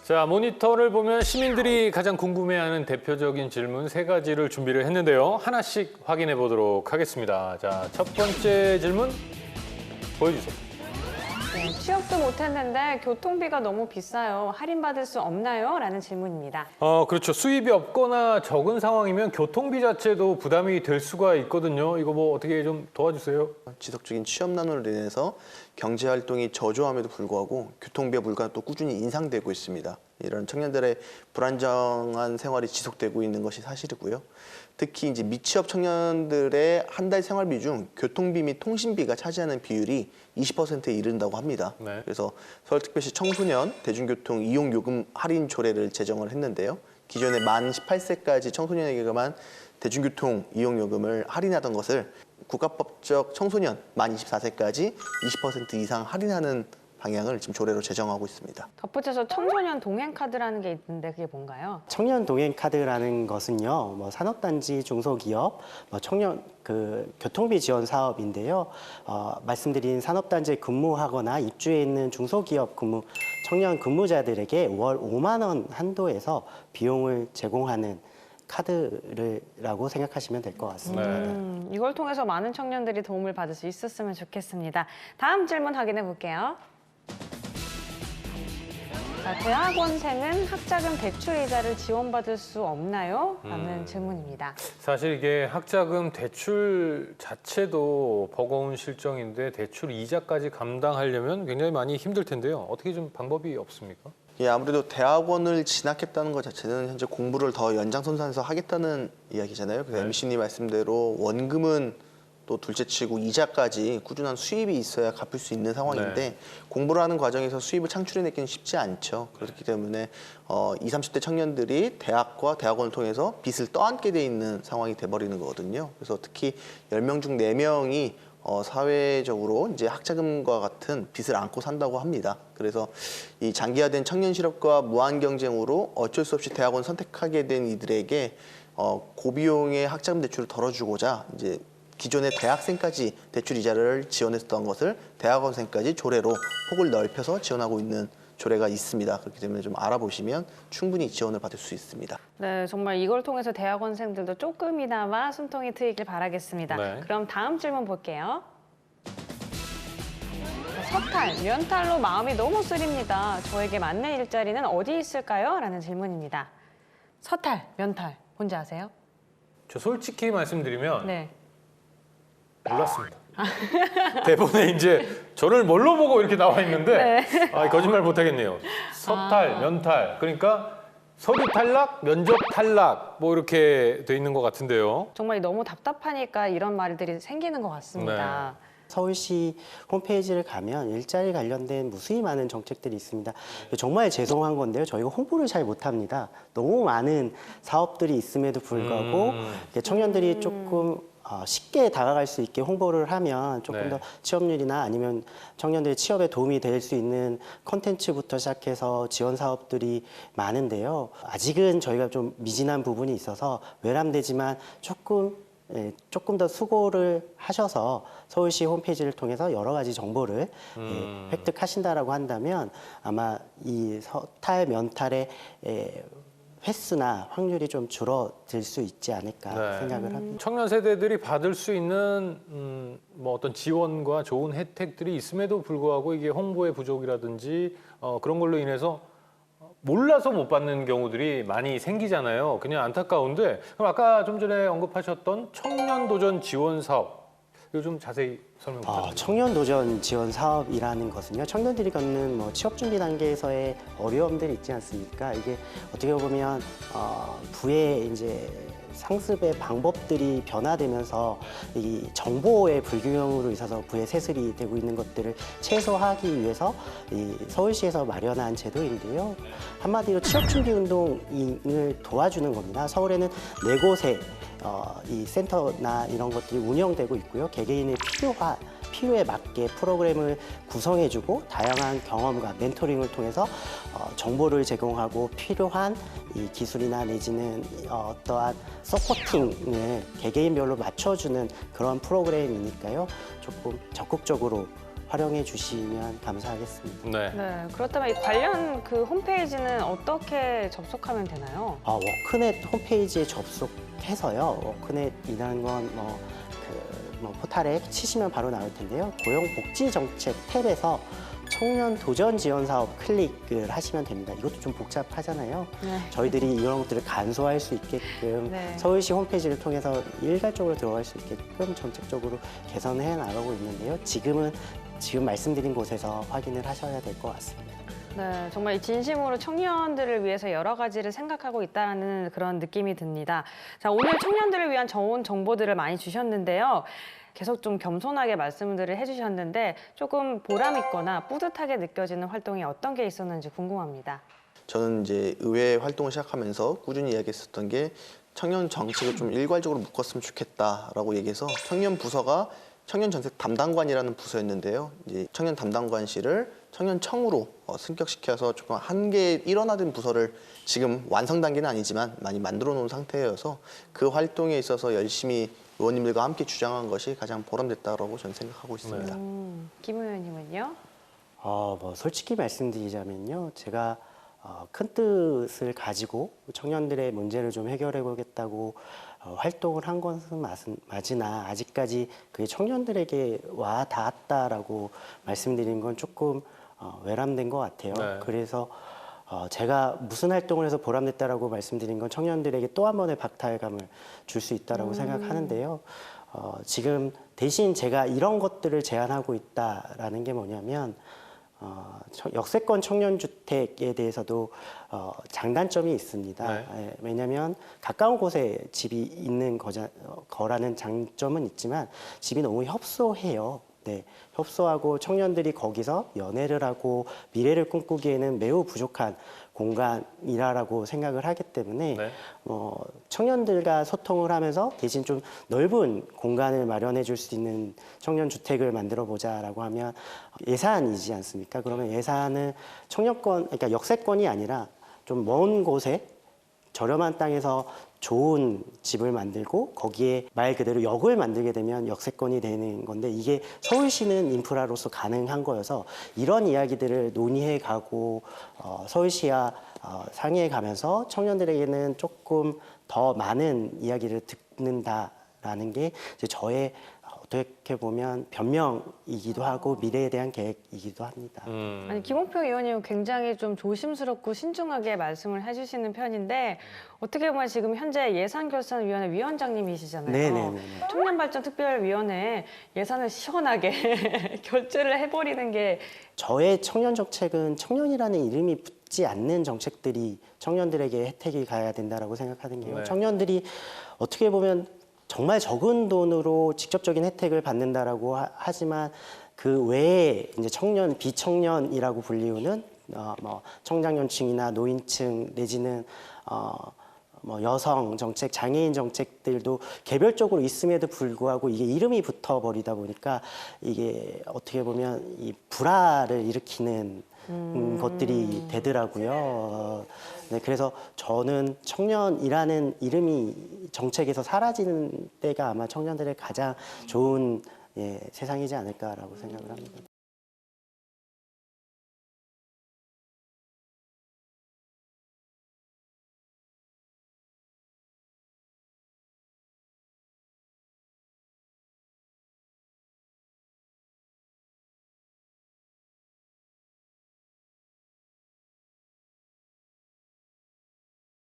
자, 모니터를 보면 시민들이 가장 궁금해하는 대표적인 질문 세 가지를 준비를 했는데요. 하나씩 확인해 보도록 하겠습니다. 자, 첫 번째 질문 보여주세요. 네, 취업도 못했는데 교통비가 너무 비싸요. 할인받을 수 없나요? 라는 질문입니다. 그렇죠. 수입이 없거나 적은 상황이면 교통비 자체도 부담이 될 수가 있거든요. 이거 뭐 어떻게 좀 도와주세요. 지속적인 취업난으로 인해서 경제활동이 저조함에도 불구하고 교통비와 물가는 또 꾸준히 인상되고 있습니다. 이런 청년들의 불안정한 생활이 지속되고 있는 것이 사실이고요. 특히 이제 미취업 청년들의 한 달 생활비 중 교통비 및 통신비가 차지하는 비율이 20%에 이른다고 합니다. 네. 그래서 서울특별시 청소년 대중교통 이용요금 할인 조례를 제정을 했는데요. 기존에 만 18세까지 청소년에게만 대중교통 이용요금을 할인하던 것을 국가법적 청소년 만 24세까지 20% 이상 할인하는 방향을 지금 조례로 제정하고 있습니다. 덧붙여서 청소년 동행카드라는 게 있는데 그게 뭔가요? 청년 동행 카드라는 것은요, 산업단지 중소기업, 청년 교통비 지원 사업인데요. 말씀드린 산업단지에 근무하거나 입주해 있는 중소기업 청년 근무자들에게 월 5만 원 한도에서 비용을 제공하는 카드라고 생각하시면 될 것 같습니다. 이걸 통해서 많은 청년들이 도움을 받을 수 있었으면 좋겠습니다. 다음 질문 확인해 볼게요. 자, 대학원생은 학자금 대출 이자를 지원받을 수 없나요? 라는 질문입니다. 사실 이게 학자금 대출 자체도 버거운 실정인데 대출 이자까지 감당하려면 굉장히 많이 힘들 텐데요. 어떻게 좀 방법이 없습니까? 예, 아무래도 대학원을 진학했다는 것 자체는 현재 공부를 더 연장선상에서 하겠다는 이야기잖아요. 그래서 네. MC님 말씀대로 원금은 또 둘째치고 이자까지 꾸준한 수입이 있어야 갚을 수 있는 상황인데 공부를 하는 과정에서 수입을 창출해내기는 쉽지 않죠. 그렇기 때문에 20, 30대 청년들이 대학과 대학원을 통해서 빚을 떠안게 돼 있는 상황이 돼버리는 거거든요. 그래서 특히 10명 중 4명이 사회적으로 이제 학자금과 같은 빚을 안고 산다고 합니다. 그래서 이 장기화된 청년 실업과 무한 경쟁으로 어쩔 수 없이 대학원 선택하게 된 이들에게 고비용의 학자금 대출을 덜어주고자 이제 기존의 대학생까지 대출 이자를 지원했던 것을 대학원생까지 조례로 폭을 넓혀서 지원하고 있는 조례가 있습니다. 그렇기 때문에 좀 알아보시면 충분히 지원을 받을 수 있습니다. 네, 정말 이걸 통해서 대학원생들도 조금이나마 숨통이 트이길 바라겠습니다. 네. 그럼 다음 질문 볼게요. 서탈, 면탈로 마음이 너무 쓰립니다. 저에게 맞는 일자리는 어디 있을까요? 라는 질문입니다. 서탈, 면탈, 뭔지 아세요? 저 솔직히 말씀드리면 네. 몰랐습니다. 대본에 이제 저를 뭘로 보고 이렇게 나와 있는데 거짓말 못하겠네요. 서탈, 면탈, 그러니까 서류 탈락, 면접 탈락 뭐 이렇게 돼 있는 것 같은데요. 정말 너무 답답하니까 이런 말들이 생기는 것 같습니다. 서울시 홈페이지를 가면 일자리 관련된 무수히 많은 정책들이 있습니다. 정말 죄송한 건데요. 저희가 홍보를 잘 못합니다. 너무 많은 사업들이 있음에도 불구하고 청년들이 조금 쉽게 다가갈 수 있게 홍보를 하면 조금 더 취업률이나 아니면 청년들의 취업에 도움이 될 수 있는 콘텐츠부터 시작해서 지원 사업들이 많은데요. 아직은 저희가 좀 미진한 부분이 있어서 외람되지만 조금 더 수고를 하셔서 서울시 홈페이지를 통해서 여러 가지 정보를 획득하신다라고 한다면 아마 이 서탈, 면탈의 횟수나 확률이 좀 줄어들 수 있지 않을까 생각을 합니다. 청년 세대들이 받을 수 있는 뭐 어떤 지원과 좋은 혜택들이 있음에도 불구하고 이게 홍보의 부족이라든지 그런 걸로 인해서 몰라서 못 받는 경우들이 많이 생기잖아요. 그냥 안타까운데 그럼 아까 좀 전에 언급하셨던 청년 도전 지원 사업 이거 좀 자세히 설명 부탁드립니다. 청년 도전 지원 사업이라는 것은요, 청년들이 겪는 취업 준비 단계에서의 어려움들이 있지 않습니까? 이게 어떻게 보면 부의 이제 상습의 방법들이 변화되면서 이 정보의 불균형으로 있어서 부의 세습이 되고 있는 것들을 최소화하기 위해서 이 서울시에서 마련한 제도인데요. 한마디로 취업 준비 운동을 도와주는 겁니다. 서울에는 4곳에 이 센터나 이런 것들이 운영되고 있고요. 개개인의 필요에 맞게 프로그램을 구성해주고 다양한 경험과 멘토링을 통해서 정보를 제공하고 필요한 이 기술이나 내지는 어떠한 서포팅을 개개인별로 맞춰주는 그런 프로그램이니까요. 조금 적극적으로 활용해 주시면 감사하겠습니다. 네. 네, 그렇다면 이 관련 그 홈페이지는 어떻게 접속하면 되나요? 워크넷 홈페이지에 접속해서요. 워크넷이라는 건 포탈에 치시면 바로 나올 텐데요. 고용복지정책 탭에서 청년 도전 지원 사업 클릭을 하시면 됩니다. 이것도 좀 복잡하잖아요. 네. 저희들이 이런 것들을 간소화할 수 있게끔 네. 서울시 홈페이지를 통해서 일괄적으로 들어갈 수 있게끔 정책적으로 개선해 나가고 있는데요. 지금 말씀드린 곳에서 확인을 하셔야 될 것 같습니다. 네, 정말 진심으로 청년들을 위해서 여러 가지를 생각하고 있다는 그런 느낌이 듭니다. 자, 오늘 청년들을 위한 좋은 정보들을 많이 주셨는데요. 계속 좀 겸손하게 말씀들을 해주셨는데 조금 보람 있거나 뿌듯하게 느껴지는 활동이 어떤 게 있었는지 궁금합니다. 저는 이제 의회 활동을 시작하면서 꾸준히 이야기했었던 게 청년 정책을 좀 일괄적으로 묶었으면 좋겠다라고 얘기해서 청년 부서가 청년 정책 담당관이라는 부서였는데요. 이제 청년 담당관실을 청년청으로 승격시켜서 조금 한계 일원화된 부서를 지금 완성 단계는 아니지만 많이 만들어 놓은 상태여서 그 활동에 있어서 열심히 의원님들과 함께 주장한 것이 가장 보람됐다고 저는 생각하고 있습니다. 김 의원님은요? 솔직히 말씀드리자면요. 제가 큰 뜻을 가지고 청년들의 문제를 좀 해결해 보겠다고 활동을 한 것은 맞으나 아직까지 그게 청년들에게 와 닿았다라고 말씀드린 건 조금 외람된 것 같아요. 네. 그래서 제가 무슨 활동을 해서 보람됐다라고 말씀드린 건 청년들에게 또 한 번의 박탈감을 줄 수 있다라고 생각하는데요. 지금 대신 제가 이런 것들을 제안하고 있다라는 게 뭐냐면 역세권 청년주택에 대해서도 장단점이 있습니다. 네. 예, 왜냐하면 가까운 곳에 집이 있는 거라는 장점은 있지만 집이 너무 협소해요. 네, 협소하고 청년들이 거기서 연애를 하고 미래를 꿈꾸기에는 매우 부족한 공간이라고 생각을 하기 때문에 네. 청년들과 소통을 하면서 대신 좀 넓은 공간을 마련해 줄 수 있는 청년 주택을 만들어 보자라고 하면 예산이지 않습니까? 그러면 예산을 그러니까 역세권이 아니라 좀 먼 곳에 저렴한 땅에서 좋은 집을 만들고 거기에 말 그대로 역을 만들게 되면 역세권이 되는 건데 이게 서울시는 인프라로서 가능한 거여서 이런 이야기들을 논의해 가고 서울시와 상의해 가면서 청년들에게는 조금 더 많은 이야기를 듣는다라는 게 이제 저의 어떻게 보면 변명이기도 하고 미래에 대한 계획이기도 합니다. 아니, 김홍표 의원님 굉장히 좀 조심스럽고 신중하게 말씀을 해주시는 편인데 어떻게 보면 지금 현재 예산결산위원회 위원장님이시잖아요. 네네네. 청년발전특별위원회 예산을 시원하게 결제를 해버리는 게 저의 청년 정책은 청년이라는 이름이 붙지 않는 정책들이 청년들에게 혜택이 가야 된다라고 생각하는 게요. 네. 청년들이 어떻게 보면 정말 적은 돈으로 직접적인 혜택을 받는다라고 하지만 그 외에 이제 비청년이라고 불리우는 청장년층이나 노인층 내지는 여성 정책, 장애인 정책들도 개별적으로 있음에도 불구하고 이게 이름이 붙어 버리다 보니까 이게 어떻게 보면 이 불화를 일으키는 것들이 되더라고요. 네, 그래서 저는 청년이라는 이름이 정책에서 사라지는 때가 아마 청년들의 가장 좋은 세상이지 않을까라고 생각을 합니다.